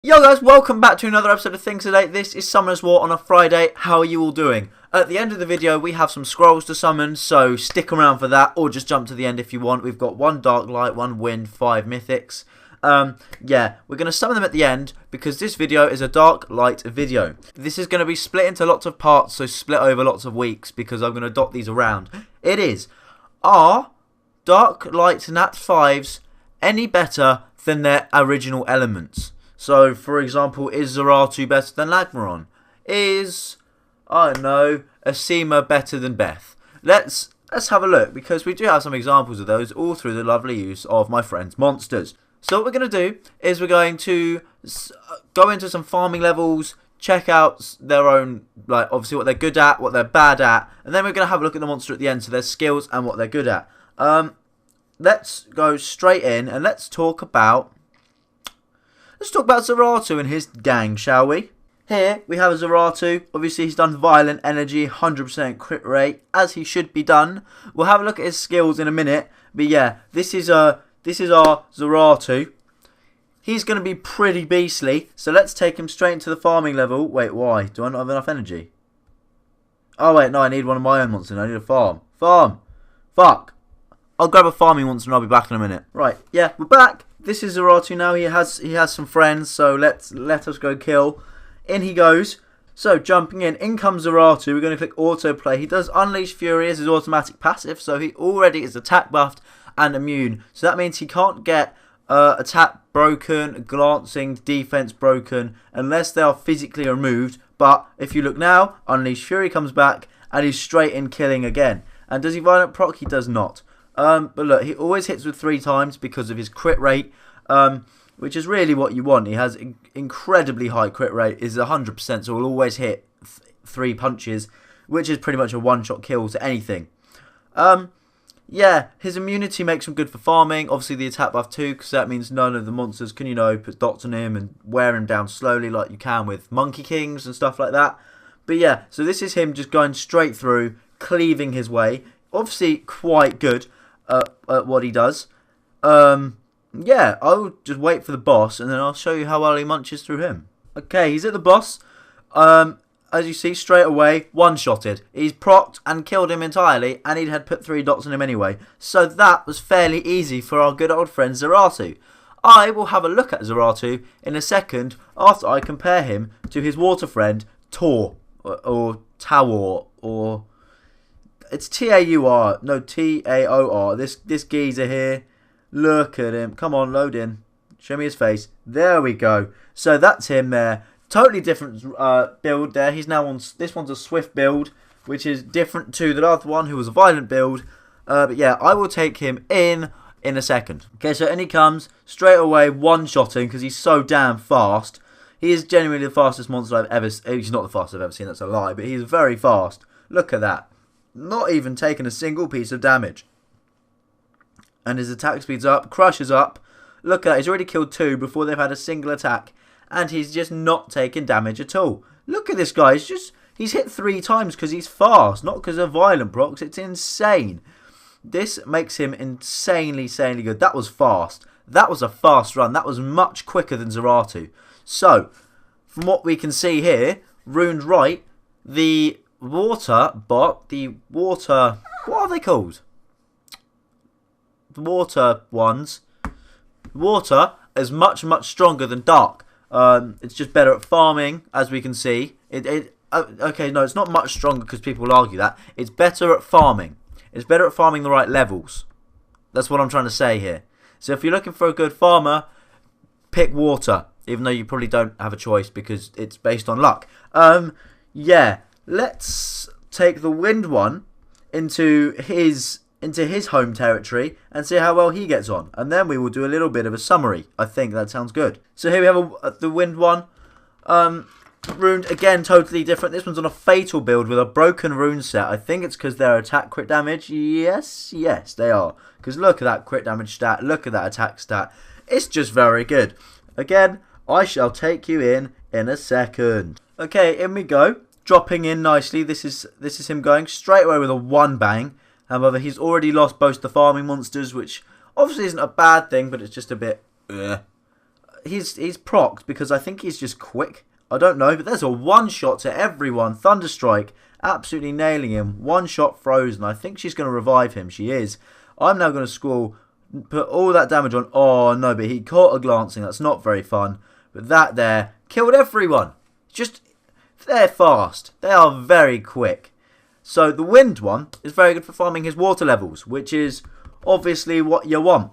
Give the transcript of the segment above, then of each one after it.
Yo guys, welcome back to another episode of Things Today. This is Summoner's War on a Friday. How are you all doing? At the end of the video, we have some scrolls to summon, so stick around for that, or just jump to the end if you want. We've got 1 Dark Light, 1 Wind, 5 Mythics. Yeah, we're going to summon them at the end, because this video is a Dark Light video. This is going to be split into lots of parts, so split over lots of weeks, because I'm going to dot these around. It is, are Dark Light Nat 5s any better than their original elements? So, for example, is Zeratu better than Lagmaron? Is, I don't know, Asima better than Beth? Let's have a look, because we do have some examples of those all through the lovely use of my friend's monsters. So what we're going to do is we're going to go into some farming levels, check out their own, like, obviously what they're good at, what they're bad at, and then we're going to have a look at the monster at the end, so their skills and what they're good at. Let's go straight in, and let's talk about Zeratu and his gang, shall we? Here we have a Zeratu. Obviously he's done violent energy, 100% crit rate, as he should be done. We'll have a look at his skills in a minute. But yeah, this is our Zeratu. He's going to be pretty beastly. So let's take him straight into the farming level. Wait, why? Do I not have enough energy? Oh wait, no, I need one of my own monsters. I need a farm. Fuck. I'll grab a farming monster and I'll be back in a minute. Right, yeah, we're back. This is Zeratu now. He has some friends, so let us go kill. In he goes. So jumping in comes Zeratu. We're going to click autoplay. He does Unleash Fury as his automatic passive, so he already is attack buffed and immune. So that means he can't get attack broken, glancing, defense broken, unless they are physically removed. But if you look now, Unleash Fury comes back and he's straight in killing again. And does he violent proc? He does not. But look, he always hits with 3 times because of his crit rate, which is really what you want. He has incredibly high crit rate, is 100%, so he'll always hit 3 punches, which is pretty much a one-shot kill to anything. Yeah, his immunity makes him good for farming. Obviously the attack buff too, because that means none of the monsters can, put dots on him and wear him down slowly like you can with Monkey Kings and stuff like that. But yeah, so this is him just going straight through, cleaving his way. Obviously quite good at what he does. Yeah, I'll just wait for the boss and then I'll show you how well he munches through him. Okay, he's at the boss. As you see, straight away, one-shotted. He's procced and killed him entirely, and he had put 3 dots on him anyway. So that was fairly easy for our good old friend Zeratu. I will have a look at Zeratu in a second after I compare him to his water friend, Tor, or Taor, or... It's T-A-U-R, no, T-A-O-R. This geezer here, look at him. Come on, load in. Show me his face. There we go. So that's him there. Totally different build there. He's now on, this one's a swift build, which is different to the other one, who was a violent build. But yeah, I will take him in a second. Okay, so in he comes, straight away one-shotting, because he's so damn fast. He is genuinely the fastest monster I've ever seen. He's not the fastest I've ever seen, that's a lie, but he's very fast. Look at that. Not even taking a single piece of damage. And his attack speed's up, crushes up. Look at that, he's already killed 2 before they've had a single attack. And he's just not taking damage at all. Look at this guy, he's hit 3 times because he's fast, not because of violent procs. It's insane. This makes him insanely good. That was fast. That was a fast run. That was much quicker than Zeratu. So, from what we can see here, Ruined Right, the water bot, what are they called? The water ones. Water is much stronger than dark. It's just better at farming, as we can see. Okay, no, it's not much stronger because people will argue that. It's better at farming. It's better at farming the right levels. That's what I'm trying to say here. So if you're looking for a good farmer, pick water, even though you probably don't have a choice because it's based on luck. Yeah. Let's take the wind one into his home territory and see how well he gets on. And then we will do a little bit of a summary. I think that sounds good. So here we have the wind one. Ruined, again, totally different. This one's on a fatal build with a broken rune set. I think it's because they're attack crit damage. Yes, they are. Because look at that crit damage stat. Look at that attack stat. It's just very good. Again, I shall take you in a second. Okay, in we go. Dropping in nicely. This is him going straight away with a 1 bang. However, he's already lost both the farming monsters, which obviously isn't a bad thing, but it's just a bit... he's procced because I think he's just quick. I don't know, but there's a one-shot to everyone. Thunderstrike, absolutely nailing him. One-shot frozen. I think she's going to revive him. She is. I'm now going to Squall, put all that damage on. Oh, no, but he caught a glancing. That's not very fun. But that there killed everyone. Just, they're fast. They are very quick. So the wind one is very good for farming his water levels, which is obviously what you want.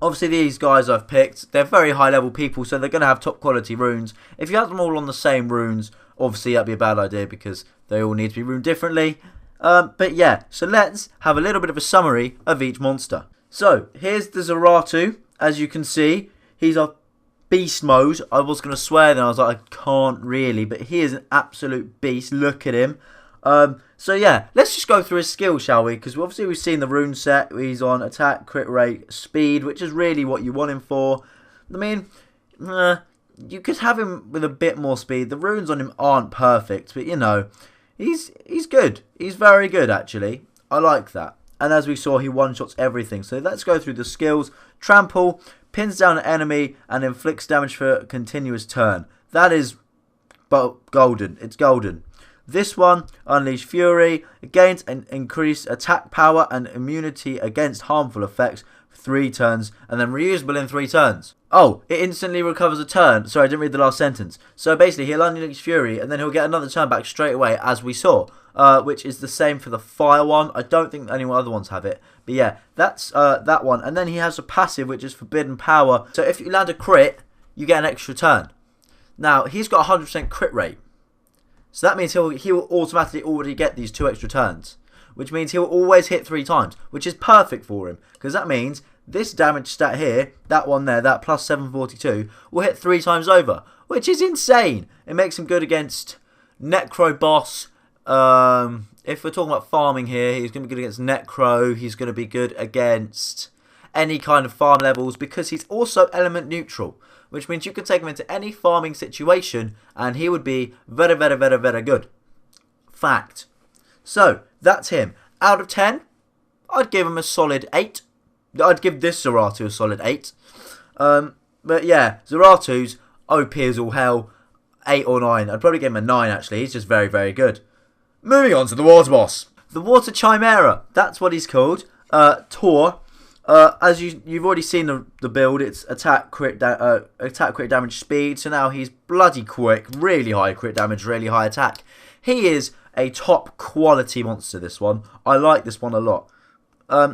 Obviously, these guys I've picked, they're very high-level people, so they're going to have top-quality runes. If you had them all on the same runes, obviously that'd be a bad idea because they all need to be runed differently. But yeah, so let's have a little bit of a summary of each monster. So, here's the Zeratu. As you can see, he's a beast mode. I was going to swear then, I was like, I can't really, but he is an absolute beast. Look at him. So yeah, let's just go through his skills, shall we? Because obviously we've seen the rune set. He's on attack, crit rate, speed, which is really what you want him for. I mean, you could have him with a bit more speed. The runes on him aren't perfect, but you know, he's good. He's very good, actually. I like that. And as we saw, he one-shots everything. So let's go through the skills. Trample, pins down an enemy, and inflicts damage for a continuous turn. That is golden. It's golden. This one, Unleash Fury, gains an increased attack power and immunity against harmful effects for 3 turns, and then reusable in 3 turns. Oh, it instantly recovers a turn. Sorry, I didn't read the last sentence. So basically, he'll Unleash Fury, and then he'll get another turn back straight away, as we saw, which is the same for the Fire one. I don't think any other ones have it. But yeah, that's that one. And then he has a passive, which is Forbidden Power. So if you land a crit, you get an extra turn. Now, he's got a 100% crit rate. So that means he will automatically already get these 2 extra turns. Which means he'll always hit 3 times. Which is perfect for him. Because that means this damage stat here, that one there, that plus 742, will hit 3 times over. Which is insane. It makes him good against Necro Boss. If we're talking about farming here, he's going to be good against Necro. He's going to be good against any kind of farm levels. Because he's also element neutral. Which means you could take him into any farming situation and he would be very, very, very, very good. Fact. So, that's him. Out of 10, I'd give him a solid 8. I'd give this Zeratu a solid 8. But yeah, Zeratu's OP as all hell. 8 or 9. I'd probably give him a 9 actually. He's just very, very good. Moving on to the Water Boss. The Water Chimera. That's what he's called. Tor. As you've already seen the build, it's attack, crit damage, speed. So now he's bloody quick, really high crit damage, really high attack. He is a top quality monster, this one. I like this one a lot.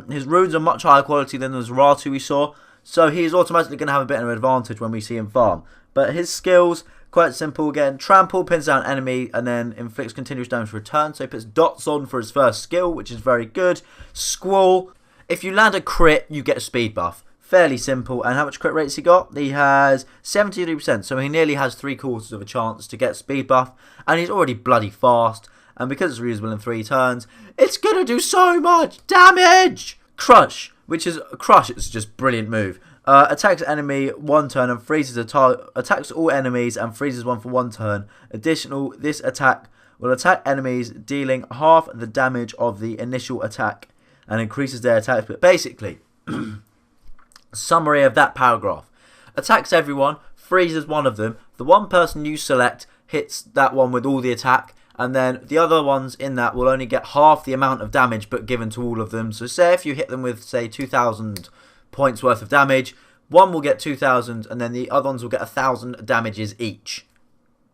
His runes are much higher quality than the Zeratu we saw, so he's automatically going to have a bit of an advantage when we see him farm. But his skills, quite simple again. Trample, pins down enemy, and then inflicts continuous damage for a turn. So he puts dots on for his first skill, which is very good. Squall. If you land a crit, you get a speed buff. Fairly simple. And how much crit rates he got? He has 73%. So he nearly has 3/4 of a chance to get speed buff. And he's already bloody fast. And because it's reusable in 3 turns, it's going to do so much damage! Crush. Crush is just a brilliant move. Attacks enemy 1 turn and freezes attacks all enemies and freezes one for 1 turn. Additional, this attack will attack enemies dealing half the damage of the initial attack. And increases their attack. But basically, summary of that paragraph. Attacks everyone, freezes one of them. The one person you select hits that one with all the attack. And then the other ones in that will only get half the amount of damage but given to all of them. So say if you hit them with, say, 2,000 points worth of damage, one will get 2,000 and then the other ones will get 1,000 damages each.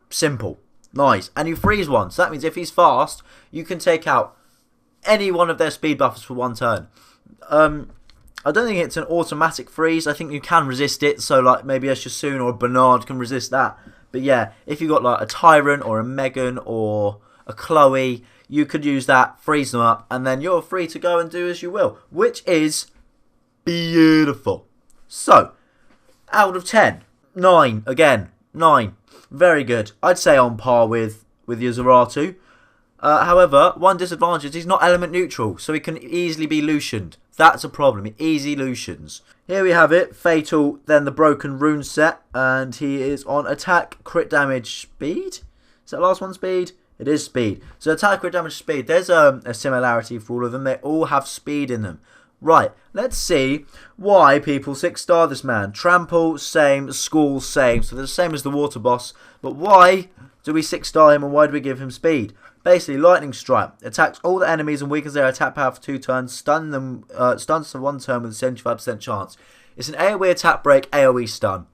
Simple. Nice. And you freeze one. So that means if he's fast, you can take out any one of their speed buffers for 1 turn. I don't think it's an automatic freeze. I think you can resist it. So like maybe a Shasun or a Bernard can resist that. But yeah, if you got like a Tyrant or a Megan or a Chloe, you could use that, freeze them up, and then you're free to go and do as you will. Which is beautiful. So, out of 10, 9 again. 9. Very good. I'd say on par with your Zeratu. However, one disadvantage is he's not element neutral, so he can easily be Lucianed. That's a problem. He easy Lucians. Here we have it. Fatal, then the Broken Rune set, and he is on attack, crit damage, speed? Is that last one speed? It is speed. So attack, crit damage, speed. There's a similarity for all of them. They all have speed in them, Right, let's see why people 6-star this man. Trample, same. School, same. So they're the same as the water boss. But why do we 6-star him and why do we give him speed? Basically, lightning strike. Attacks all the enemies and weakens their attack power for 2 turns. Stuns for 1 turn with a 75% chance. It's an AoE attack break, AoE stun.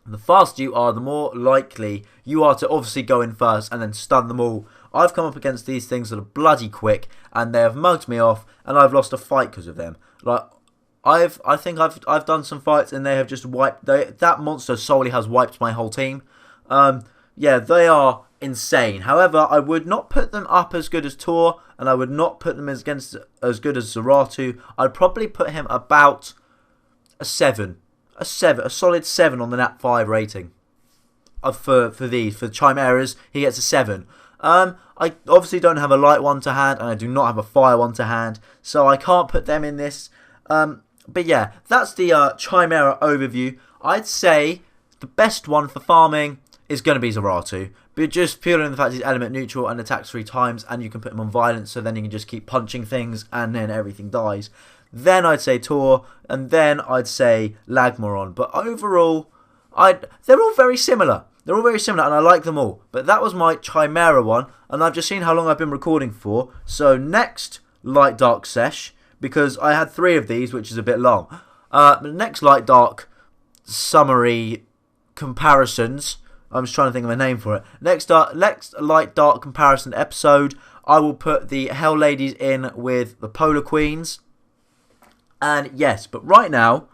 The faster you are, the more likely you are to obviously go in first and then stun them all. I've come up against these things that are bloody quick, and they have mugged me off, and I've lost a fight because of them. Like, I think I've done some fights, and they have just wiped. That monster solely has wiped my whole team. Yeah, they are insane. However, I would not put them up as good as Tor, and I would not put them as good as Zeratu. I'd probably put him about a 7. A solid 7 on the Nat 5 rating. For Chimeras, he gets a 7. I obviously don't have a light one to hand, and I do not have a fire one to hand, so I can't put them in this. But yeah, that's the Chimera overview. I'd say the best one for farming is going to be Zeratu, but just purely on the fact he's element neutral and attacks 3 times, and you can put him on violence, so then you can just keep punching things, and then everything dies. Then I'd say Tor, and then I'd say Lagmaron. But overall, they're all very similar. They're all very similar, and I like them all. But that was my Chimera one, and I've just seen how long I've been recording for. So next Light Dark Sesh, because I had 3 of these, which is a bit long. Next Light Dark summary comparisons. I'm just trying to think of a name for it. Next Light Dark comparison episode, I will put the Hell Ladies in with the Polar Queens. And yes, but right now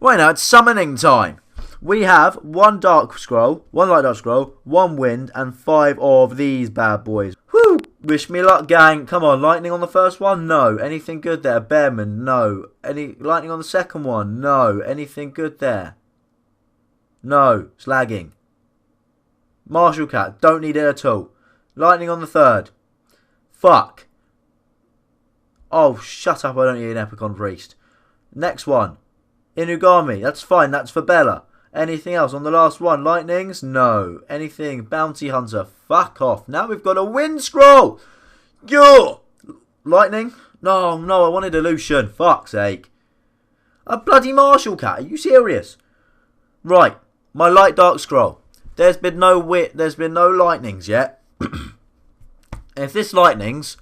it's summoning time. We have 1 Dark Scroll, 1 Light Dark Scroll, 1 Wind, and 5 of these bad boys. Woo! Wish me luck, gang. Come on, lightning on the first one? No. Anything good there? Bearman? No. Any lightning on the second one? No. Anything good there? No. It's lagging. Martial Cat. Don't need it at all. Lightning on the third. Fuck. Oh, shut up. I don't need an Epicon Priest. Next one. Inugami. That's fine. That's for Bella. Anything else on the last one? Lightnings? No. Anything? Bounty Hunter? Fuck off. Now we've got a Wind Scroll. Yo! Lightning? No, I wanted Illusion. Fuck's sake. A bloody Martial Cat. Are you serious? Right. My Light Dark Scroll. There's been no lightnings yet. If this lightnings,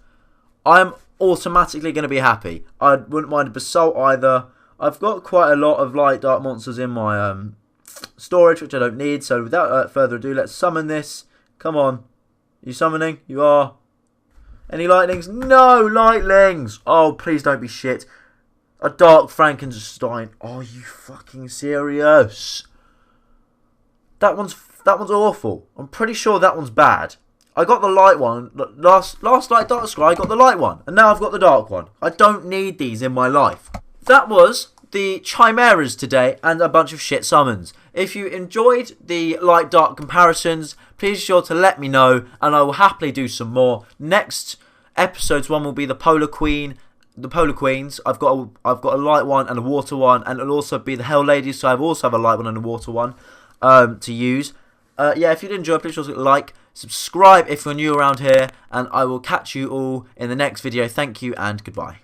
I'm automatically going to be happy. I wouldn't mind a Basalt either. I've got quite a lot of Light Dark monsters in my storage, which I don't need. So without further ado, let's summon this. Come on. You summoning? You are. Any lightnings? No lightnings. Oh, please don't be shit. A Dark Frankenstein. Are you fucking serious? That one's awful. I'm pretty sure that one's bad. I got the light one. Last Light Dark Scroll, I got the light one. And now I've got the dark one. I don't need these in my life. That was the Chimeras today and a bunch of shit summons. If you enjoyed the Light Dark comparisons, please be sure to let me know, and I will happily do some more. Next episode's one will be the Polar Queen. The Polar Queens. I've got a light one and a water one, and it'll also be the Hell Ladies. So I also have a light one and a water one to use. Yeah, if you did enjoy, please also like, subscribe if you're new around here, and I will catch you all in the next video. Thank you and goodbye.